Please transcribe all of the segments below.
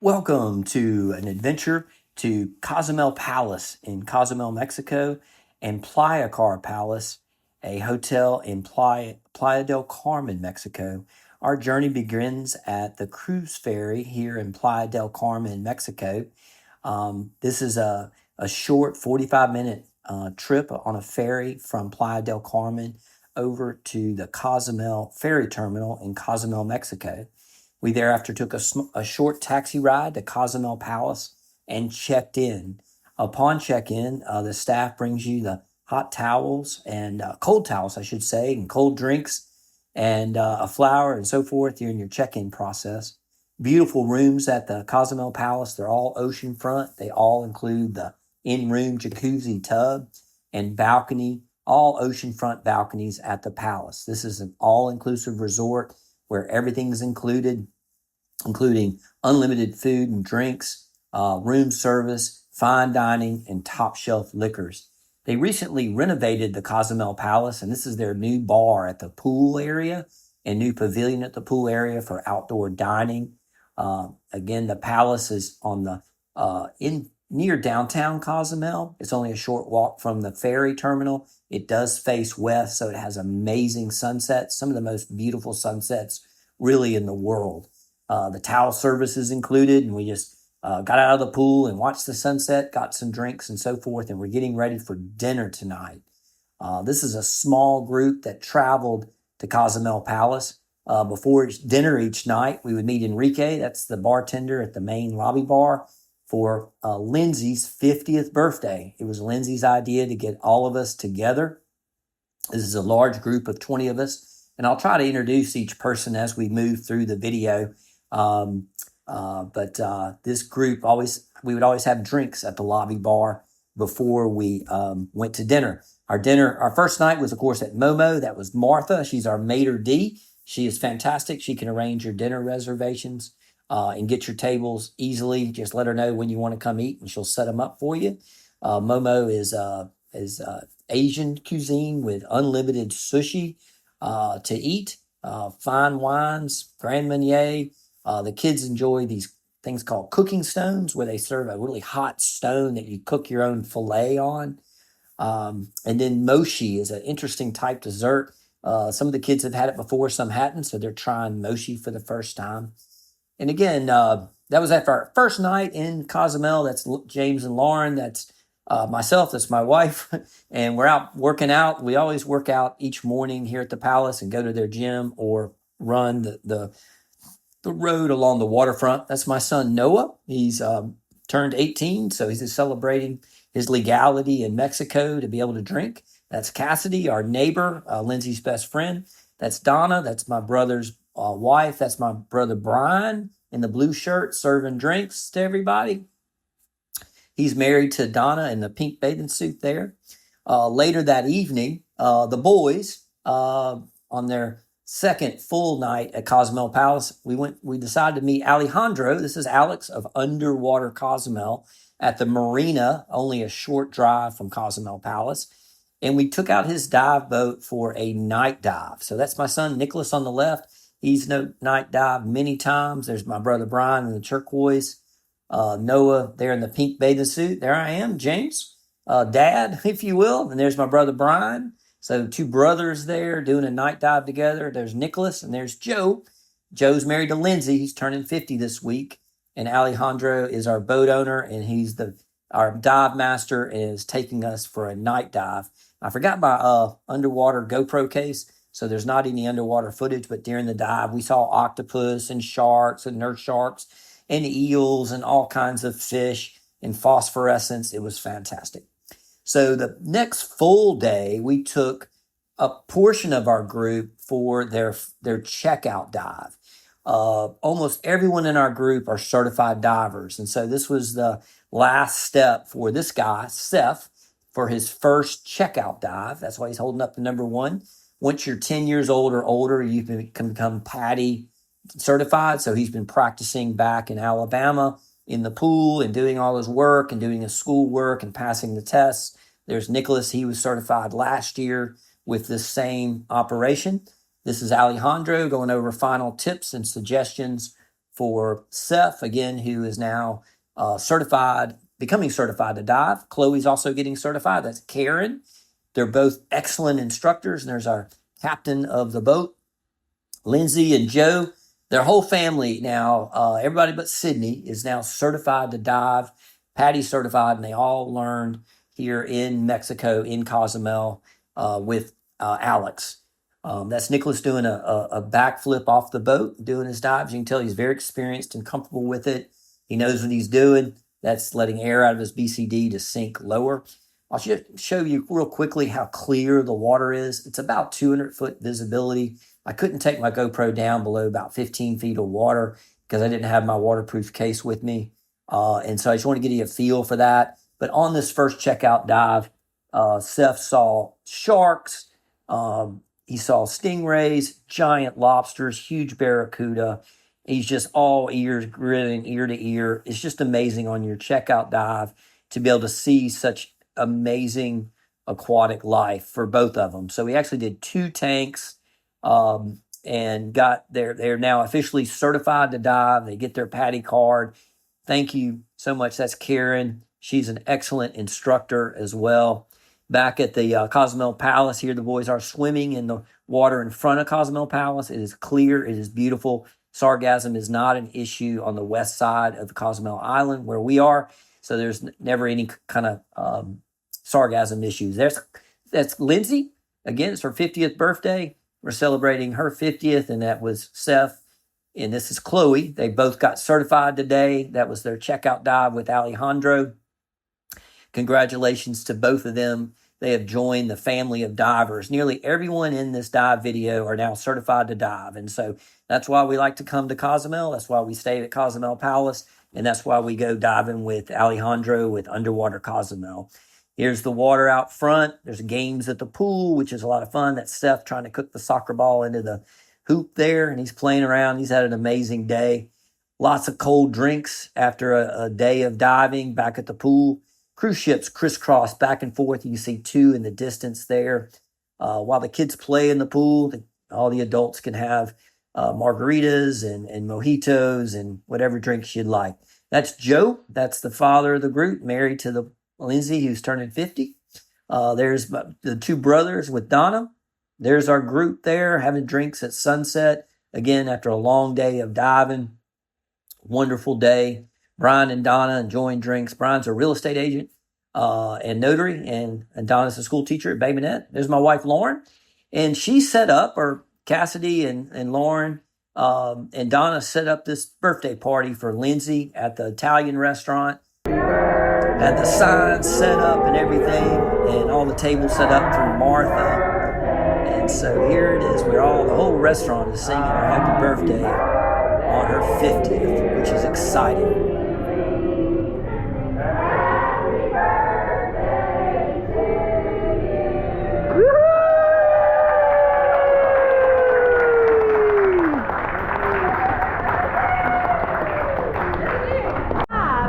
Welcome to an adventure to Cozumel Palace in Cozumel, Mexico, and Playacar Palace, a hotel in Playa del Carmen, Mexico. Our journey begins at the cruise ferry here in Playa del Carmen, Mexico. This is a short 45-minute trip on a ferry from Playa del Carmen over to the Cozumel ferry terminal in Cozumel, Mexico. We thereafter took a short taxi ride to Cozumel Palace and checked in. Upon check-in, the staff brings you the hot towels and cold towels, I should say, and cold drinks and a flower and so forth during your check-in process. Beautiful rooms at the Cozumel Palace. They're all oceanfront. They all include the in-room jacuzzi tub and balcony, all oceanfront balconies at the palace. This is an all-inclusive resort where everything's included, including unlimited food and drinks, room service, fine dining, and top shelf liquors. They recently renovated the Cozumel Palace, and this is their new bar at the pool area and new pavilion at the pool area for outdoor dining. Again, the palace is on the in near downtown Cozumel. It's only a short walk from the ferry terminal. It does face west, so it has amazing sunsets, some of the most beautiful sunsets really in the world. The towel service is included, and we just got out of the pool and watched the sunset, got some drinks and so forth, and we're getting ready for dinner tonight. This is a small group that traveled to Cozumel Palace. Before dinner each night, we would meet Enrique, that's the bartender at the main lobby bar, for Lindsay's 50th birthday. It was Lindsay's idea to get all of us together. This is a large group of 20 of us, and I'll try to introduce each person as we move through the video. But this group we would always have drinks at the lobby bar before we went to dinner. Our first night was, of course, at Momo. That was Martha. She's our maitre d'. She is fantastic. She can arrange your dinner reservations and get your tables easily. Just let her know when you want to come eat, and she'll set them up for you. Momo is Asian cuisine with unlimited sushi to eat, fine wines, Grand Marnier. The kids enjoy these things called cooking stones, where they serve a really hot stone that you cook your own filet on. And then mochi is an interesting type dessert. Some of the kids have had it before, some hadn't, so they're trying mochi for the first time. And again, that was after our first night in Cozumel. That's James and Lauren. That's myself. That's my wife. And we're out working out. We always work out each morning here at the palace and go to their gym or run the road along the waterfront. That's my son, Noah. He's turned 18, so he's celebrating his legality in Mexico to be able to drink. That's Cassidy, our neighbor, Lindsay's best friend. That's Donna. That's my brother's wife. That's my brother, Brian, in the blue shirt, serving drinks to everybody. He's married to Donna in the pink bathing suit there. Later that evening, the boys, on their second full night at Cozumel Palace, we decided to meet Alejandro. This is Alex of Underwater Cozumel at the marina, only a short drive from Cozumel Palace. And we took out his dive boat for a night dive. So that's my son, Nicholas, on the left. He's night dived many times. There's my brother, Brian, in the turquoise. Noah there in the pink bathing suit. There I am, James, dad, if you will. And there's my brother, Brian. So two brothers there doing a night dive together. There's Nicholas and there's Joe. Joe's married to Lindsay. He's turning 50 this week. And Alejandro is our boat owner, and he's our dive master, and is taking us for a night dive. I forgot my underwater GoPro case, so there's not any underwater footage, but during the dive, we saw octopus and sharks and nurse sharks and eels and all kinds of fish and phosphorescence. It was fantastic. So the next full day, we took a portion of our group for their checkout dive. Almost everyone in our group are certified divers. And so this was the last step for this guy, Seth, for his first checkout dive. That's why he's holding up the number one. Once you're 10 years old or older, you can become PADI certified. So he's been practicing back in Alabama in the pool and doing all his work and doing his school work and passing the tests. There's Nicholas. He was certified last year with this same operation. This is Alejandro going over final tips and suggestions for Seth, again, who is now becoming certified to dive. Chloe's also getting certified. That's Karen. They're both excellent instructors. And there's our captain of the boat, Lindsay and Joe. Their whole family now, everybody but Sydney, is now certified to dive, PADI certified, and they all learned here in Mexico, in Cozumel, with Alex. That's Nicholas doing a backflip off the boat, doing his dives. You can tell he's very experienced and comfortable with it. He knows what he's doing. That's letting air out of his BCD to sink lower. I'll show you real quickly how clear the water is. It's about 200-foot visibility. I couldn't take my GoPro down below about 15 feet of water because I didn't have my waterproof case with me. And so I just want to give you a feel for that. But on this first checkout dive, Seth saw sharks. He saw stingrays, giant lobsters, huge barracuda. He's just all ears, grinning ear to ear. It's just amazing on your checkout dive to be able to see such amazing aquatic life for both of them. So we actually did 2 tanks and they're now officially certified to dive. They get their PADI card. Thank you so much. That's Karen. She's an excellent instructor as well. Back at the Cozumel Palace here, the boys are swimming in the water in front of Cozumel Palace. It is clear. It is beautiful. Sargassum is not an issue on the west side of the Cozumel Island where we are. So there's never any kind of sargassum issues. That's Lindsay. Again, it's her 50th birthday. We're celebrating her 50th, and that was Seth. And this is Chloe. They both got certified today. That was their checkout dive with Alejandro. Congratulations to both of them. They have joined the family of divers. Nearly everyone in this dive video are now certified to dive. And so that's why we like to come to Cozumel. That's why we stay at Cozumel Palace. And that's why we go diving with Alejandro with Underwater Cozumel. Here's the water out front. There's games at the pool, which is a lot of fun. That's Seth trying to cook the soccer ball into the hoop there, and he's playing around. He's had an amazing day. Lots of cold drinks after a day of diving back at the pool. Cruise ships crisscross back and forth. You can see 2 in the distance there. While the kids play in the pool, all the adults can have margaritas and mojitos and whatever drinks you'd like. That's Joe. That's the father of the group, married to the Lindsay, who's turning 50. There's the 2 brothers with Donna. There's our group there having drinks at sunset. Again, after a long day of diving. Wonderful day. Brian and Donna enjoying drinks. Brian's a real estate agent and notary, and Donna's a school teacher at Bay Minette. There's my wife, Lauren. And she set up, or Cassidy and Lauren and Donna set up this birthday party for Lindsay at the Italian restaurant. Had the signs set up and everything, and all the tables set up for Martha. And so here it is, the whole restaurant is singing her happy birthday on her 50th, which is exciting.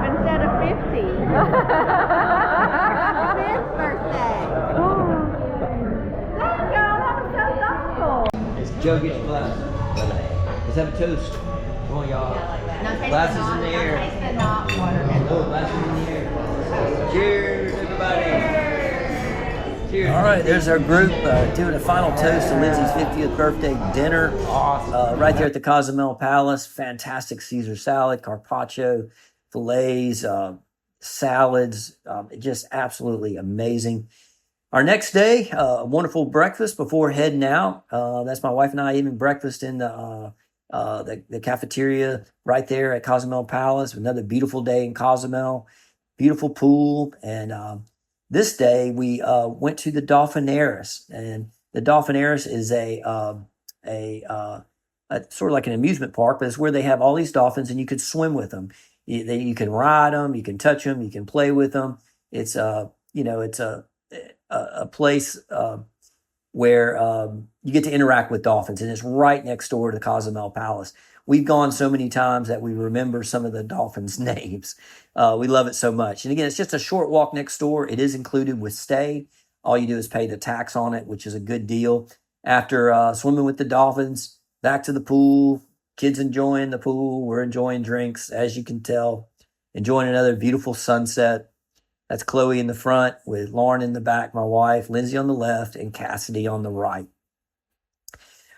Instead of 50. His birthday. There you go, that was so thoughtful. As Joe gets blessed. Let's have a toast. Come on, y'all. Glasses in the air. Oh, glasses in the air. Cheers, everybody. Cheers. All right, there's our group doing a final toast to Lindsay's 50th birthday dinner. Awesome. Right there at the Cozumel Palace. Fantastic Caesar salad, carpaccio, fillets, salads, just absolutely amazing. Our next day, a wonderful breakfast before heading out. That's my wife and I eating breakfast in the cafeteria right there at Cozumel Palace. Another beautiful day in Cozumel, beautiful pool. And this day we went to the Dolphinaris, and the Dolphinaris is a sort of like an amusement park, but it's where they have all these dolphins, and you can swim with them. You can ride them, you can touch them, you can play with them. It's a place where you get to interact with dolphins, and it's right next door to Cozumel Palace. We've gone so many times that we remember some of the dolphins' names. We love it so much. And again, it's just a short walk next door. It is included with stay. All you do is pay the tax on it, which is a good deal. After swimming with the dolphins, back to the pool, Kids enjoying the pool. We're enjoying drinks, as you can tell. Enjoying another beautiful sunset. That's Chloe in the front with Lauren in the back, my wife, Lindsay on the left, and Cassidy on the right.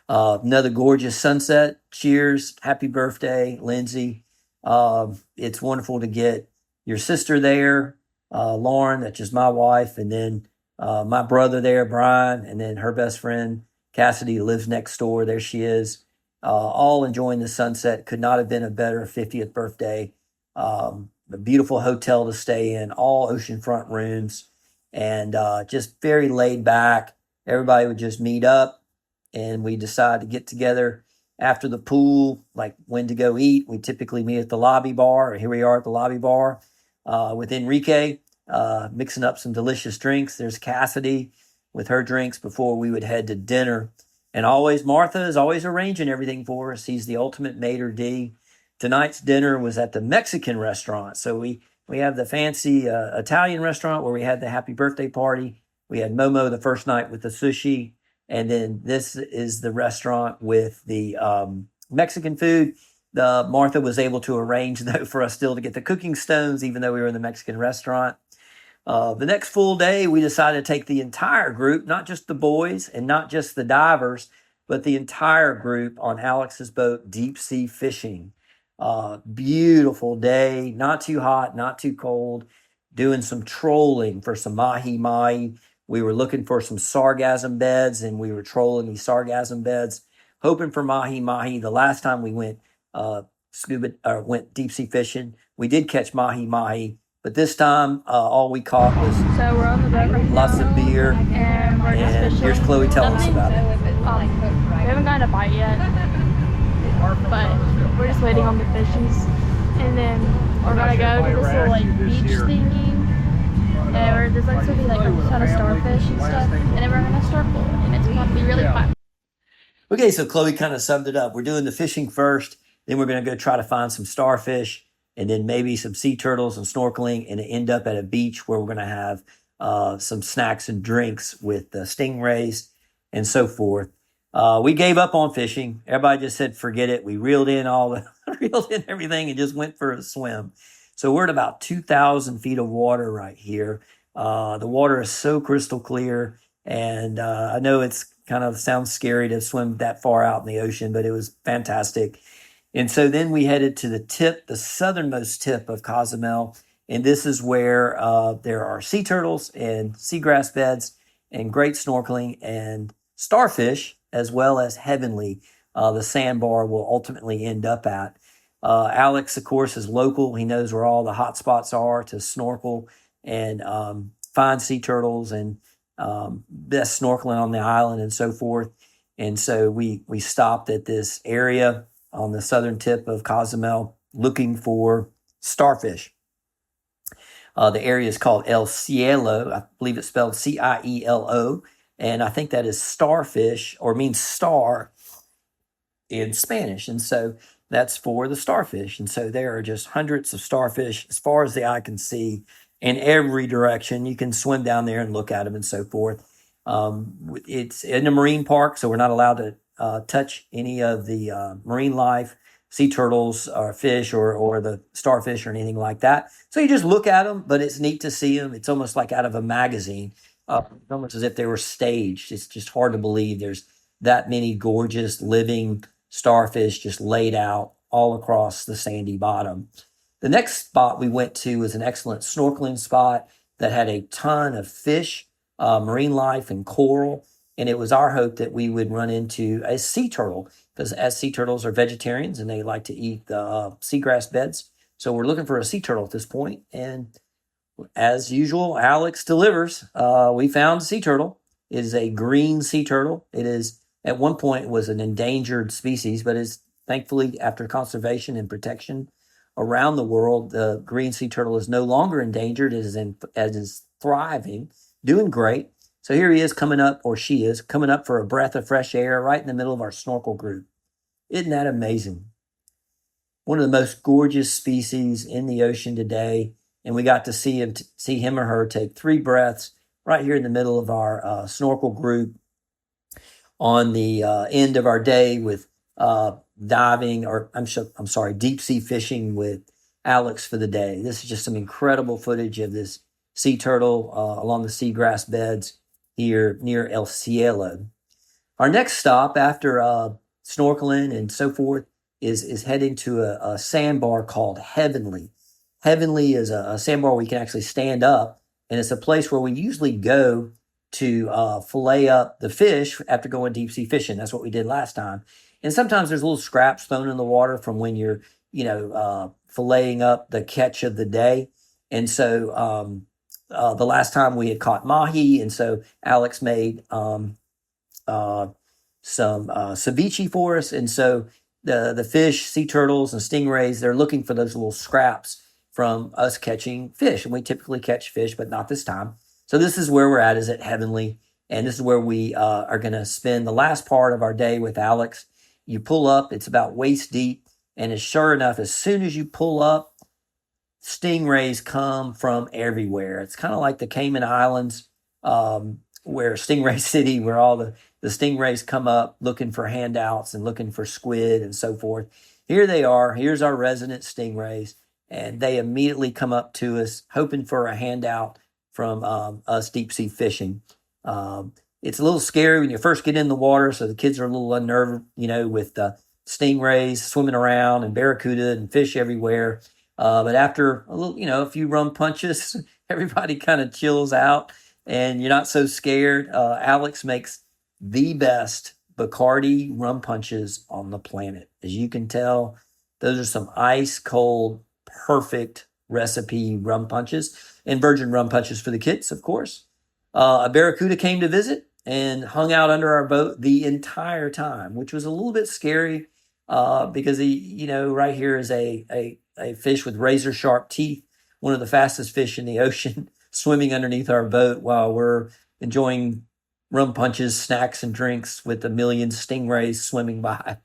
Another gorgeous sunset. Cheers. Happy birthday, Lindsay. It's wonderful to get your sister there, Lauren, that's just my wife, and then my brother there, Brian, and then her best friend, Cassidy, who lives next door. There she is. All enjoying the sunset. Could not have been a better 50th birthday. A beautiful hotel to stay in, all oceanfront rooms, and just very laid back. Everybody would just meet up, and we decide to get together after the pool, like when to go eat. We typically meet at the lobby bar. Here we are at the lobby bar with Enrique, mixing up some delicious drinks. There's Cassidy with her drinks before we would head to dinner. And always, Martha is always arranging everything for us. He's the ultimate maitre d'. Tonight's dinner was at the Mexican restaurant. So we have the fancy Italian restaurant where we had the happy birthday party. We had Momo the first night with the sushi. And then this is the restaurant with the Mexican food. Martha was able to arrange, though, for us still to get the cooking stones, even though we were in the Mexican restaurant. The next full day, we decided to take the entire group, not just the boys and not just the divers, but the entire group on Alex's boat, deep sea fishing. Beautiful day, not too hot, not too cold, doing some trolling for some mahi-mahi. We were looking for some sargassum beds, and we were trolling these sargassum beds, hoping for mahi-mahi. The last time we went went deep sea fishing, we did catch mahi-mahi, but this time all we caught was So we're on the boat right lots now, of beer. and we're just And fishing. here's Chloe telling us about it. We haven't gotten a bite yet, but we're just waiting on the fishies, and then we're gonna go to this little like beach thingy, and there's like supposed to be like a ton of starfish and stuff, and then we're gonna snorkel, and it's gonna be really fun. Okay, so Chloe kind of summed it up. We're doing the fishing first, then we're going to go try to find some starfish, and then maybe some sea turtles and snorkeling, and end up at a beach where we're going to have some snacks and drinks with stingrays and so forth. We gave up on fishing. Everybody just said, forget it. We reeled in reeled in everything and just went for a swim. So we're at about 2,000 feet of water right here. The water is so crystal clear, and I know it's kind of sounds scary to swim that far out in the ocean, but it was fantastic. And so then we headed to the southernmost tip of Cozumel, and this is where there are sea turtles and seagrass beds and great snorkeling and starfish, as well as heavenly, the sandbar will ultimately end up at. Alex, of course, is local. He knows where all the hot spots are to snorkel and find sea turtles and best snorkeling on the island and so forth. And so we stopped at this area on the southern tip of Cozumel looking for starfish. The area is called El Cielo. I believe it's spelled Cielo. And I think that is starfish, or means star in Spanish. And so that's for the starfish. And so there are just hundreds of starfish as far as the eye can see in every direction. You can swim down there and look at them and so forth. It's in a marine park, so we're not allowed to touch any of the marine life, sea turtles or fish or the starfish or anything like that. So you just look at them, but it's neat to see them. It's almost like out of a magazine, almost as if they were staged. It's just hard to believe there's that many gorgeous living starfish just laid out all across the sandy bottom. The next spot we went to was an excellent snorkeling spot that had a ton of fish, marine life, and coral. And it was our hope that we would run into a sea turtle, because as sea turtles are vegetarians and they like to eat the seagrass beds. So we're looking for a sea turtle at this point. And as usual, Alex delivers. We found a sea turtle. It is a green sea turtle. It is, at one point, it was an endangered species, but is thankfully, after conservation and protection around the world, the green sea turtle is no longer endangered. It is thriving, doing great. So here he is coming up, or she is coming up for a breath of fresh air right in the middle of our snorkel group. Isn't that amazing? One of the most gorgeous species in the ocean today. And we got to see him or her take 3 breaths right here in the middle of our snorkel group on the end of our day with diving, or I'm sorry, deep sea fishing with Alex for the day. This is just some incredible footage of this sea turtle along the seagrass beds here near El Cielo. Our next stop after snorkeling and so forth is heading to a sandbar called Heavenly. Heavenly is a sandbar where you can actually stand up, and it's a place where we usually go to fillet up the fish after going deep sea fishing. That's what we did last time. And sometimes there's little scraps thrown in the water from when you're, filleting up the catch of the day. And so the last time we had caught mahi, and so Alex made some ceviche for us. And so the fish, sea turtles, and stingrays, they're looking for those little scraps from us catching fish. And we typically catch fish, but not this time. So this is where we're at, is at Heavenly. And this is where we are going to spend the last part of our day with Alex. You pull up, it's about waist deep. And as sure enough, as soon as you pull up, stingrays come from everywhere. It's kind of like the Cayman Islands, where Stingray City, where all the stingrays come up looking for handouts and looking for squid and so forth. Here they are. Here's our resident stingrays. And they immediately come up to us, hoping for a handout from us deep sea fishing. It's a little scary when you first get in the water, so the kids are a little unnerved, with the stingrays swimming around and barracuda and fish everywhere. But after a few rum punches, everybody kind of chills out and you're not so scared. Alex makes the best Bacardi rum punches on the planet. As you can tell, those are some ice cold, perfect recipe rum punches, and virgin rum punches for the kids, of course. A barracuda came to visit and hung out under our boat the entire time, which was a little bit scary because he, right here is a fish with razor sharp teeth, one of the fastest fish in the ocean, swimming underneath our boat while we're enjoying rum punches, snacks, and drinks with a million stingrays swimming by.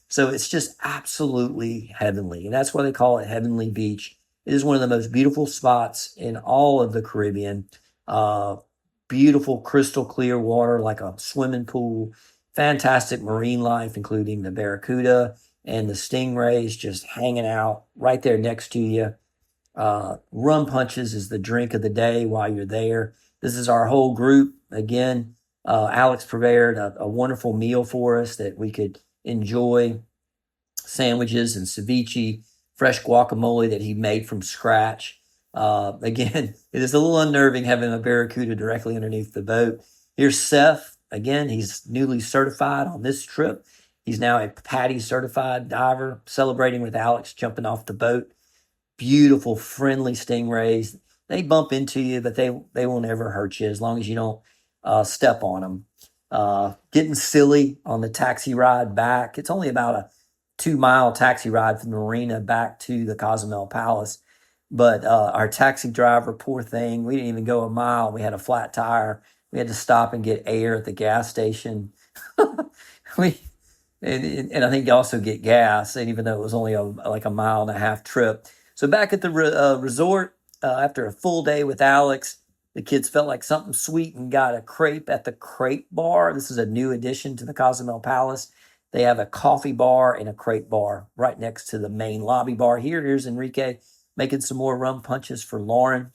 So it's just absolutely heavenly. And that's why they call it Heavenly Beach. It is one of the most beautiful spots in all of the Caribbean. Beautiful crystal clear water like a swimming pool. Fantastic marine life, including the barracuda and the stingrays just hanging out right there next to you. Rum punches is the drink of the day while you're there. This is our whole group. Again, Alex prepared a wonderful meal for us that we could enjoy. Sandwiches and ceviche, fresh guacamole that he made from scratch. Again, it is a little unnerving having a barracuda directly underneath the boat. Here's Seth. Again, he's newly certified on this trip. He's now a PADI certified diver, celebrating with Alex jumping off the boat. Beautiful, friendly stingrays. They bump into you, but they will never hurt you as long as you don't step on them. Getting silly on the taxi ride back. It's only about a 2-mile taxi ride from the marina back to the Cozumel Palace. But our taxi driver, poor thing, we didn't even go a mile. We had a flat tire. We had to stop and get air at the gas station. And I think you also get gas, and even though it was only like a 1.5 mile trip. So back at the resort, after a full day with Alex, the kids felt like something sweet and got a crepe at the Crepe Bar. This is a new addition to the Cozumel Palace. They have a coffee bar and a crepe bar right next to the main lobby bar. Here's Enrique making some more rum punches for Lauren.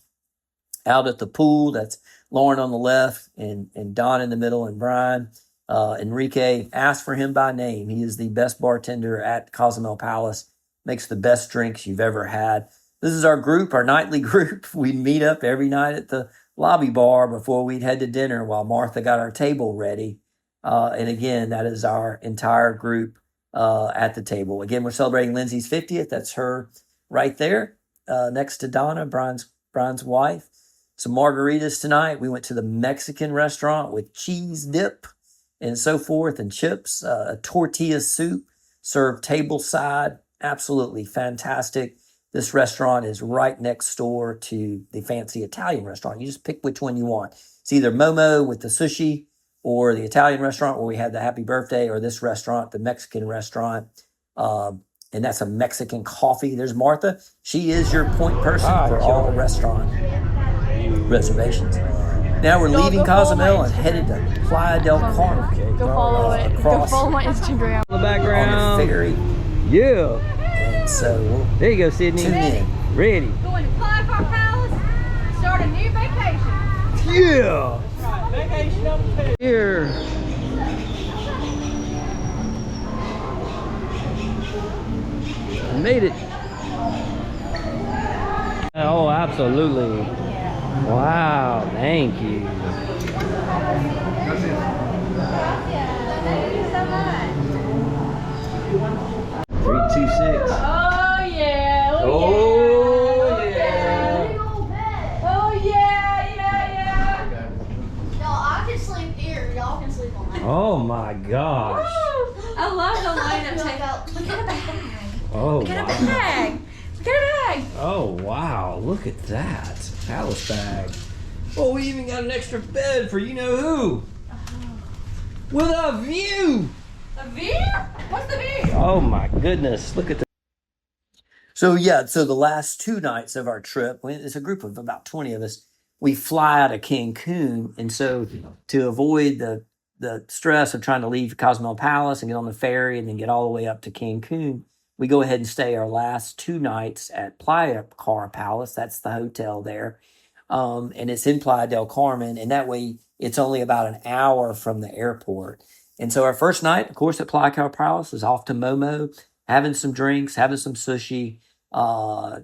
Out at the pool, that's Lauren on the left and Don in the middle and Brian. Enrique asked for him by name. He is the best bartender at Cozumel Palace, makes the best drinks you've ever had. This is our group, our nightly group. We'd meet up every night at the lobby bar before we'd head to dinner while Martha got our table ready. And again, that is our entire group at the table. Again, we're celebrating Lindsay's 50th. That's her right there next to Donna, Brian's wife. Some margaritas tonight. We went to the Mexican restaurant with cheese dip and so forth and chips, a tortilla soup served tableside. Absolutely fantastic. This restaurant is right next door to the fancy Italian restaurant. You just pick which one you want. It's either Momo with the sushi or the Italian restaurant where we had the happy birthday, or this restaurant, the Mexican restaurant. And that's a Mexican coffee. There's Martha. She is your point person for all restaurant reservations. Now we're leaving Cozumel and headed to Playa Del Carmen. Go follow it. Go Across follow my Instagram. on the ferry Yeah. And so we'll There you go, Sydney. tune in. Ready. Going to Playacar Palace, start a new vacation. Yeah. Right, vacation number 2. Here. Made it. Oh, absolutely. Wow, thank you. Thank you so much. 326. Oh yeah. Oh, yeah. Oh yeah. Y'all, I can sleep here. Y'all can sleep on that. Oh my gosh. I love the lineup. Check out. Look at a bag. Oh, Look at a wow. bag. Look at a bag. Oh, wow. Look at that. Palace bag. Oh, we even got an extra bed for you know who. With a view. A view? What's the view? Oh my goodness. Look at that. So yeah, so the last 2 nights of our trip, it's a group of about 20 of us. We fly out of Cancun, and so to avoid the stress of trying to leave Cozumel Palace and get on the ferry and then get all the way up to Cancun, we go ahead and stay our last 2 nights at Playacar Palace. That's the hotel there, and it's in Playa Del Carmen, and that way it's only about an hour from the airport. And so our first night, of course, at Playacar Palace is off to Momo, having some drinks, having some sushi.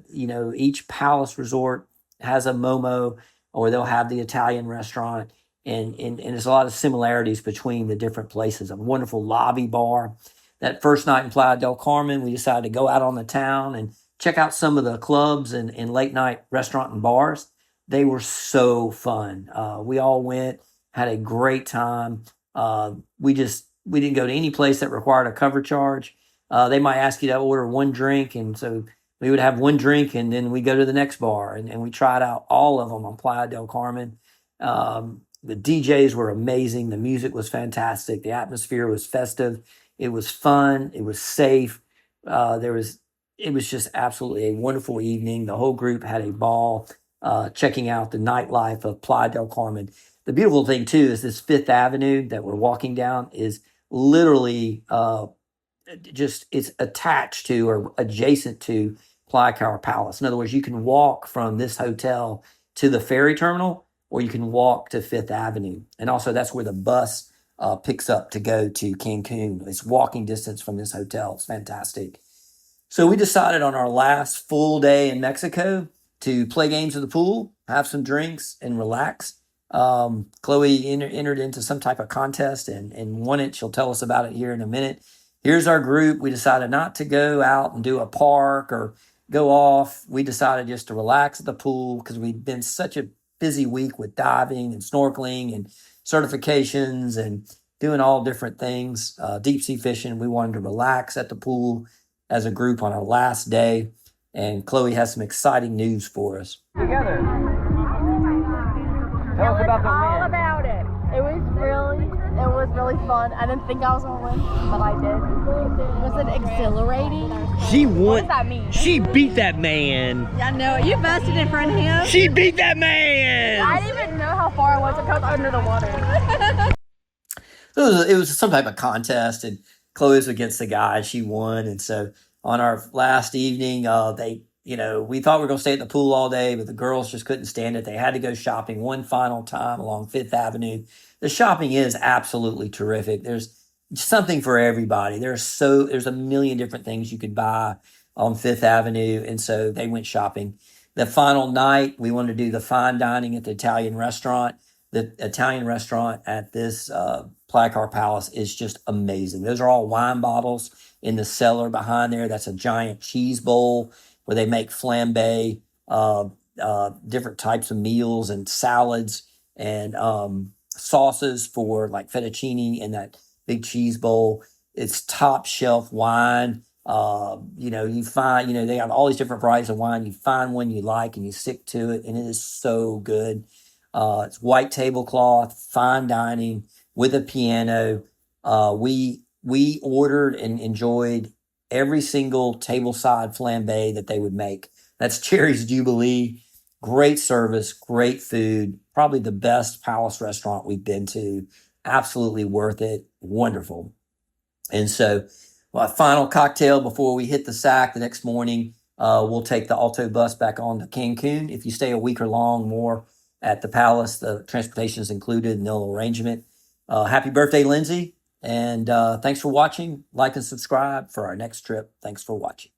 Each palace resort has a Momo, or they'll have the Italian restaurant, and there's a lot of similarities between the different places. A wonderful lobby bar. That first night in Playa del Carmen, we decided to go out on the town and check out some of the clubs and late night restaurant and bars. They were so fun. We all went, had a great time. We didn't go to any place that required a cover charge. They might ask you to order one drink, and so we would have one drink, and then we go to the next bar, and we tried out all of them on Playa del Carmen. The DJs were amazing. The music was fantastic. The atmosphere was festive. It was fun. It was safe. It was just absolutely a wonderful evening. The whole group had a ball checking out the nightlife of Playa del Carmen. The beautiful thing too is this Fifth Avenue that we're walking down is literally it's attached to or adjacent to Playacar Palace. In other words, you can walk from this hotel to the ferry terminal, or you can walk to Fifth Avenue, and also that's where the bus picks up to go to Cancun. It's walking distance from this hotel. It's fantastic. So we decided on our last full day in Mexico to play games at the pool, have some drinks, and relax. Chloe entered into some type of contest and won it. She'll tell us about it here in a minute. Here's our group. We decided not to go out and do a park or go off. We decided just to relax at the pool because we'd been such a busy week with diving and snorkeling and certifications and doing all different things, deep sea fishing. We wanted to relax at the pool as a group on our last day. And Chloe has some exciting news for us. Together. Tell us about the all win. about it. It was really fun. I didn't think I was gonna win, but I did. Was it exhilarating? She What won. does that mean? She beat that man. I know you busted in front of him. She beat that man. I didn't even know how far I was. I was under the water. It was some type of contest, and Chloe was against the guy. She won, and so on our last evening, we thought we were going to stay at the pool all day, but the girls just couldn't stand it. They had to go shopping one final time along Fifth Avenue. The shopping is absolutely terrific. There's something for everybody. There's a million different things you could buy on Fifth Avenue, and so they went shopping. The final night, we wanted to do the fine dining at the Italian restaurant. The Italian restaurant at this Playacar Palace is just amazing. Those are all wine bottles in the cellar behind there. That's a giant cheese bowl where they make flambe, different types of meals and salads and sauces for like fettuccine in that big cheese bowl. It's top shelf wine. You find, they have all these different varieties of wine. You find one you like and you stick to it, and it is so good. It's white tablecloth, fine dining with a piano. We ordered and enjoyed every single tableside flambe that they would make. That's Cherry's Jubilee. Great service, great food. Probably the best palace restaurant we've been to. Absolutely worth it. Wonderful. And so Well, a final cocktail before we hit the sack the next morning. We'll take the Alto bus back on to Cancun. If you stay a week or more at the Palace, the transportation is included, no arrangement. Happy birthday, Lindsay. And thanks for watching. Like and subscribe for our next trip. Thanks for watching.